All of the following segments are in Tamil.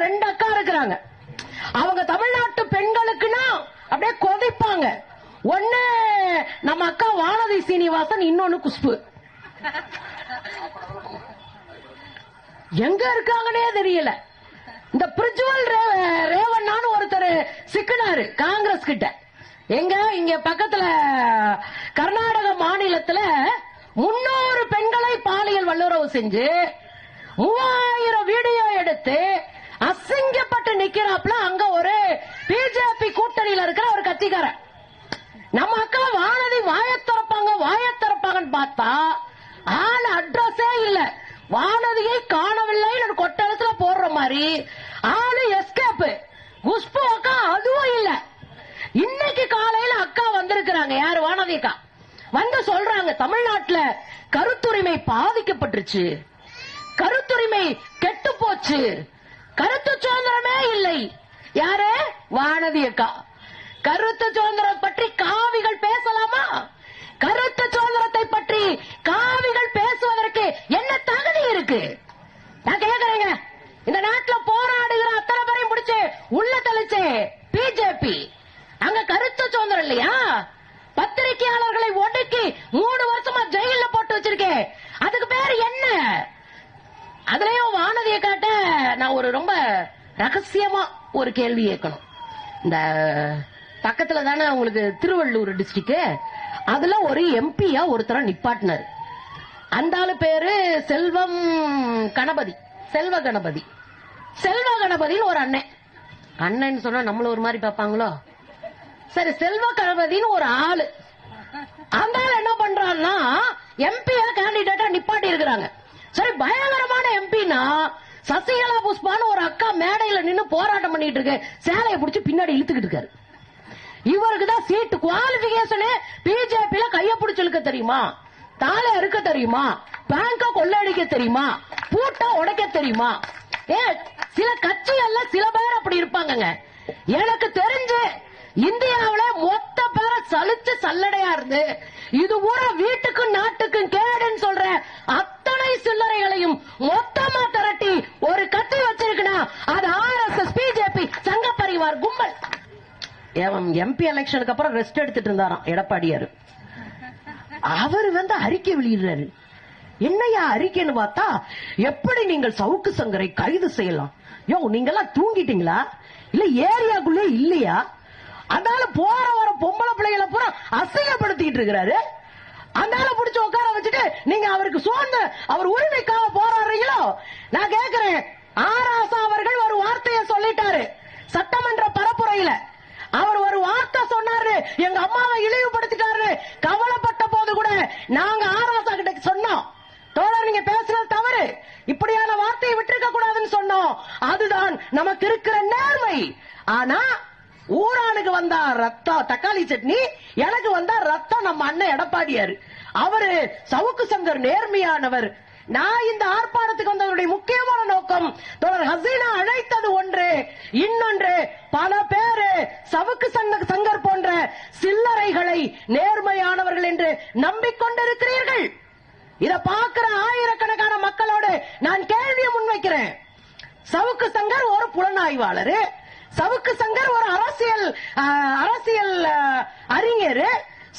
2 அக்கா இருக்கிறாங்க. அவங்க தமிழ்நாட்டு பெண்களுக்குன்னா அப்படியே கொதிப்பாங்க. ஒண்ணு நம்ம அக்கா வானதி சீனிவாசன், இன்னொன்னு குஷ்பு. எங்க இருக்காங்கன்னே தெரியல. இந்த பிரிஜுவல் ரேவண்ணான்னு ஒருத்தர் சிக்கினாரு காங்கிரஸ் கிட்ட. எங்க இங்க பக்கத்துல கர்நாடக மாநிலத்துல 300 பெண்களை பாலியல் வல்லுறவு செஞ்சு 3000 வீடியோ எடுத்து அசிங்கப்பட்டு நிக்கிறாப்ல. அங்க ஒரு பிஜேபி கூட்டணியில இருக்கிற ஒரு கட்சிக்காரன். நம்ம அக்கா வானதி வாயத்திறப்பாங்கன்னு பார்த்தா ஆள் அட்ரஸே இல்ல. வானதியை காணவில்லை கொட்டளத்துல போடுற மாதிரி ஆளு எஸ்கேப். குஷ்பு அக்கா அதுவும் இல்ல. இன்னைக்கு காலையில அக்கா வந்திருக்கிறாங்க. யாரு? வானதி அக்கா வந்து சொல்றாங்க, தமிழ்நாட்டுல கருத்துரிமை பாதிக்கப்பட்டுருச்சு, கருத்துரிமை கெட்டு போச்சு, கருத்து சுதந்திரமே இல்லை. யாரு? வானதி அக்கா. கருத்து சுதந்திரம் பற்றி காவிகள் பேசலாமா? கருத்து சுதந்திரத்தை பற்றி காவிகள் பேசுவதற்கு என்ன தகுதி இருக்கு? நான் கேக்குறேங்க. இந்த நாட்டில் போராடுகிற அத்தனை பேரையும் முடிச்சு உள்ள தெளிச்சு பிஜேபி. அங்க கருத்து சுதந்திரம் இல்லையா? பத்திரிகையாளர்களை ஒடுக்கி 3 வருஷமா ஜெயில போட்டு வச்சிருக்கேன். அதுக்கு பேர் என்ன? அதுலயும் வானதியை காட்ட நான் ஒரு ரொம்ப ரகசியமா ஒரு கேள்வி கேட்கணும். இந்த பக்கத்துல தானே உங்களுக்கு திருவள்ளூர் டிஸ்ட்ரிக்ட், அதுல ஒரு எம்பியா ஒருத்தர நிப்பாட்டினார். அந்த ஆளு பேரு செல்வ கணபதின்னு ஒரு அண்ணன் சொன்னா நம்மள ஒரு மாதிரி பாப்பாங்களோ. சரி, செல்வ கணபதினு ஒரு ஆளு. அந்த ஆள் என்ன பண்றான்னா எம்பியா கேண்டிடேட்டா நிப்பாட்டி இருக்கிறாங்க. சரி, பயங்கரமான எம்பினா சசிகலா புஷ்பான்னு ஒரு அக்கா மேடையில நின்னு போராட்டம் பண்ணிட்டு இருக்கு. சேலையை பிடிச்சி பின்னாடி இழுத்துக்கிட்டு இருக்காரு. இவருக்கு தான் சீட்டு குவாலிபிகேஷனே. பிஜேபியில கைய பிடிச்சு இழுக்க தெரியுமா, தாலை அறுக்க தெரியுமா, பேங்க கொள்ளடிக்க தெரியுமா, பூட்டா உடைக்க தெரியுமா? சில கட்சிகள்ல சில பேர் அப்படி இருப்பாங்க. எனக்கு தெரிஞ்சு இந்தியாவில மொத்த பேரை சலிச்சு சல்லடையா இருந்து இது பூரா வீட்டுக்கும் நாட்டுக்கும் கேடுன்னு சொல்ற அத்தனை சில்லறைகளையும் மொத்தமா திரட்டி ஒரு கட்சி வச்சிருக்குன்னா அது ஆர்எஸ்எஸ், பிஜேபி, சங்க பரிவார் கும்பல். எம்பி எலெக்ஷனுக்கு அப்புறம் ரெஸ்ட் எடுத்துட்டு இருந்தாராம் எடப்பாடியாரு. அவர் வந்து அறிக்கை வெளியிடுறாரு. என்னையா அறிக்கைன்னு பார்த்தா, எப்படி நீங்கள் சவுக்கு சங்கரை கைது செய்யலாம்? யோ, நீங்க எல்லாம் தூங்கிட்டீங்களா? இல்ல ஏரியாக்குள்ளே இல்லையா? அதனால போற வர பொம்பளை பிள்ளைகளை பூரா அசிங்கப்படுத்திட்டு இருக்கிறாரு. அதனால பிடிச்சு உட்கார வச்சுட்டு நீங்க அவருக்கு சோர்ந்து அவர் உரிமைக்காக போராடுறீங்களோ? நான் கேட்கிறேன். ஆராசா அவர்கள் ஒரு வார்த்தையை சொல்லிட்டாரு சட்டமன்ற பரப்புரையில. அவர் ஒரு வார்த்தை சொன்னாரு, எங்க அம்மாவை இழிவுபடுத்திட்டாரு. கவலைப்பட்ட போது கூட நாங்க ஆராசா கிட்ட சொன்னோம், தோழர் நீங்க பேசுறது தவறு, இப்படியான வார்த்தையை விட்டுருக்க கூடாதுன்னு சொன்னோம். அதுதான் நமக்கு இருக்கிற நேர்மை. ஆனா ஊரானுக்கு வந்தா ரத்தம் தக்காளி சட்னி, எனக்கு வந்தா ரத்தம் நம்ம அண்ணன் எடப்பாடியாரு. அவரு சவுக்கு சங்கர் நேர்மையானவர். நான் இந்த ஆர்ப்பாட்டத்துக்கு வந்ததனுடைய முக்கியமான நோக்கம் தோழர் ஹசீனா அழைத்தது ஒன்று, இன்னொன்று பல பேரு சவுக்கு சங்கர் போன்ற சில்லறைகளை நேர்மையானவர்கள் என்று நம்பிக்கொண்டிருக்கிறீர்கள். இத பார்க்கிற ஆயிரக்கணக்கான மக்களோடு நான் கேள்வியை முன்வைக்கிறேன். சவுக்கு சங்கர் ஒரு புலனாய்வாளர், சவுக்கு சங்கர் ஒரு அரசியல் அறிஞர்,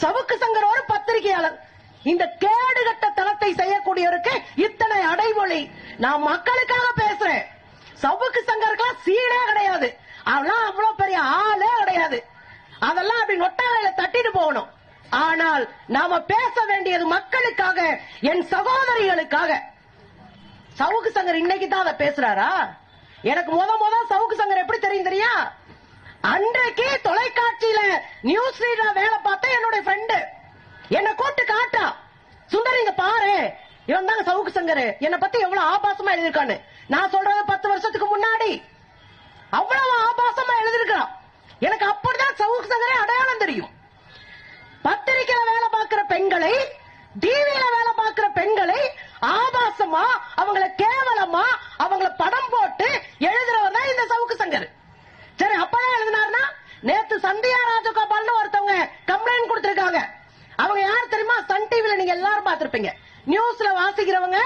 சவுக்கு சங்கர் ஒரு பத்திரிகையாளர். இந்த கேடுகட்ட தளத்தை செய்யக்கூடியவருக்கு இத்தனை அடைமொழி. நான் மக்களுக்காக பேசுறேன். சவுக்கு சங்கருக்கெல்லாம் சீடே கிடையாது, அதெல்லாம் அவ்வளவு பெரிய ஆளே கிடையாது. அதெல்லாம் அப்படி நொட்டாலையில தட்டிட்டு போகணும். ஆனால் நாம பேச வேண்டியது மக்களுக்காக, என் சகோதரிகளுக்காக. சவுக்கு சங்கர் இன்னைக்கு தான் அதை பேசுறாரா? எனக்கு முத சவுக்கு சங்கர் எப்படி தெரியும்? அன்றைக்கு தொலைக்காட்சியில நியூஸ் ரீடரா வேலை பார்த்த என்னுடைய ஃப்ரெண்டு என்ன கூட்டு காட்டா, சுந்தர் இங்க பாரு, இவன் தாங்க சவுக்கு சங்கர், என்னை பத்தி எவ்வளவு ஆபாசமா எழுதிருக்கான்னு. நான் சொல்றது 10 வருஷத்துக்கு முன்னாடி அவ்வளவு ஆபாசமா எழுதிருக்கான். எனக்கு அப்படிதான் சவுக்கு சங்கரே அடையாளம் தெரியும். பத்திரிகையில வேலை பார்க்கிற பெண்களை, டிவியில வேலை பார்க்கிற பெண்களை ஆபாசமா, அவங்களை கேவலமா, அவங்களை படம் போட்டு எழுதுறவர் தான் இந்த சவுக்கு சங்கர். சரி, அப்பதான் எழுதினார்னா, நேத்து சந்தியா ராஜகோபால்னு ஒருத்தவங்க கம்ப்ளைண்ட் கொடுத்திருக்காங்க. அவங்க யார் தெரியுமா? சன் டிவில நீங்க எல்லாரும் பார்த்திருப்பீங்க, நியூஸ்ல வாசிக்கிறவங்க.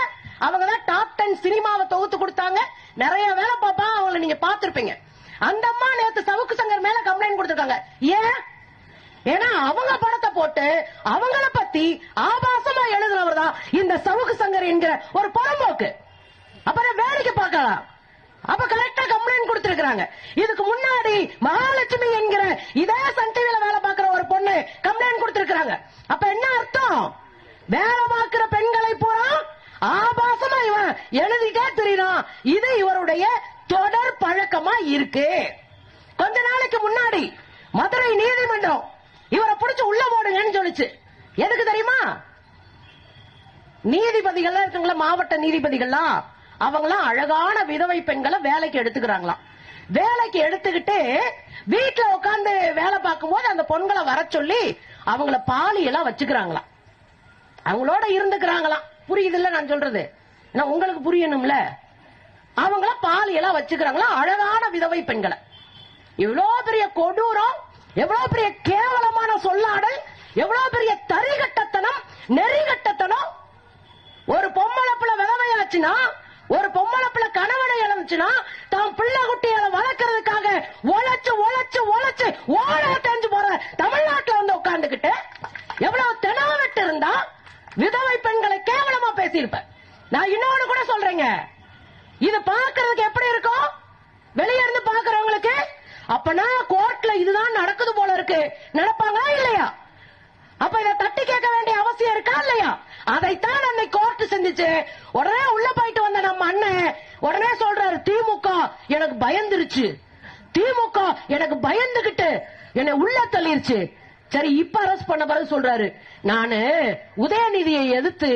அவங்க தான் டாப் 10 சினிமாவை தொகுத்து கொடுத்தாங்க. நிறைய நிறைய வேலை பார்ப்பான், அவங்களை நீங்க பாத்திருப்பீங்க. அந்த அம்மா நேத்து சவுக்கு சங்கர் மேல கம்ப்ளைண்ட் கொடுத்திருக்காங்க. ஏன்? ஏன்னா அவங்க படத்தை போட்டு அவங்கள பத்தி ஆபாசமா எழுதுறவர் தான் இந்த சவுக்கு சங்கர் என்கிற ஒரு புறம்போக்கு. அப்புறம் வேடிக்கை பார்க்கலாம். அப்ப கரெக்டா கம்ப்ளைண்ட் கொடுத்திருக்காங்க. இதுக்கு முன்னாடி மகாலட்சுமி என்கிற இதே சன் டிவில வேலை பார்க்கிற ஒரு பொண்ணு கம்ப்ளைண்ட் கொடுத்திருக்காங்க. அப்ப என்ன அர்த்தம்? வேலை பார்க்கிற பெண்களை பூரா ஆபாசமா இவன் எழுதிட்டே தெரியும். இது இவருடைய தொடர் பழக்கமா இருக்கு. கொஞ்ச நாளைக்கு முன்னாடி மதுரை நீதிமன்றம் இவரை பிடிச்சு உள்ள போடுங்கன்னு சொல்லிச்சு. எதுக்கு தெரியுமா? நீதிபதிகள் இருக்குங்களா, மாவட்ட நீதிபதிகள்லாம் அவங்களாம் அழகான விதவை பெண்களை வேலைக்கு எடுத்துக்கிறாங்களாம். வேலைக்கு எடுத்துக்கிட்டு வீட்டுல உட்காந்து வேலை பார்க்கும் போது அந்த பொண்களை வர சொல்லி அவங்கள பாலியெல்லாம் வச்சுக்கிறாங்களாம், அவங்களோட இருந்துக்கிறாங்களாம். புரியுதுல்ல நான் சொல்றது? உங்களுக்கு புரியணும்ல. அவங்கள பாலியெல்லாம் வச்சுக்கிறாங்களா, அழகான விதவை பெண்களை. எவ்வளவு பெரிய கொடூரம், எவ்வளவு பெரிய கேவலமான சொல்லாடல், எவ்வளவு பெரிய தரிகட்டத்தனம், நெறிகட்டத்தனம். ஒரு பொம்மளை பிள்ளை விதவையாச்சுன்னா, ஒரு பொம்மளை பிள்ளை கணவனை இழந்துச்சுன்னா, தான் பிள்ளை குட்டிகளை வளர்க்கறதுக்காக உழைச்சு உழைச்சு உழைச்சு ஓட தெரிஞ்சு போற தமிழ்நாட்டில் வந்து உட்கார்ந்துகிட்டு எவ்வளவு தெனாவட்டு இருந்தா விதவை பெண்களை கேவலமா பேசியிருப்ப. நான் இன்னொன்னு கூட சொல்றேங்க, இது பாக்குறதுக்கு எப்படி இருக்கும் வெளியே இருந்து பாக்குறவங்களுக்கு? அப்பனா கோர்ட்ல இதுதான் நடக்குது போல இருக்கு நடப்பாங்களா இல்லையா? அப்ப இதை தட்டி கேட்க வேண்டிய அவசியம் இருக்கா இல்லையா? அதைத்தான் அன்னைக்கு கோர்ட் செஞ்சுச்சு. உடனே உள்ள போயிட்டு வந்த நம்ம அண்ணன் உடனே சொல்றாரு, திமுக எனக்கு பயந்துருச்சு, திமுக எனக்கு பயந்துகிட்டு என்னை உள்ள தள்ளிருச்சு. சரி, இப்ப அரெஸ்ட் பண்ண பிறகு சொல்றாரு, நானு உதயநிதியை எதிர்த்து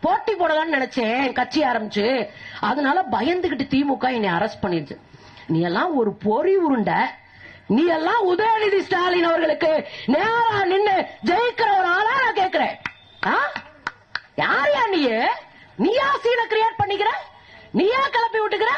போட்டி போடலாம்னு நினைச்சேன் கட்சி ஆரம்பிச்சு, அதனால பயந்துகிட்டு திமுக என்னை அரெஸ்ட் பண்ணிருச்சு. நீ எல்லாம் ஒரு பொறி உருண்ட, நீ எல்லாம் உதயநிதி ஸ்டாலின் அவர்களுக்கு நேரா நின்னு ஜெயிக்கிற ஒரு ஆளா நான் கேட்கிறேன். யாரையா நீயா சீனை கிரியேட் பண்ணிக்கிற, நீயா கிளப்பி விட்டுக்கிற?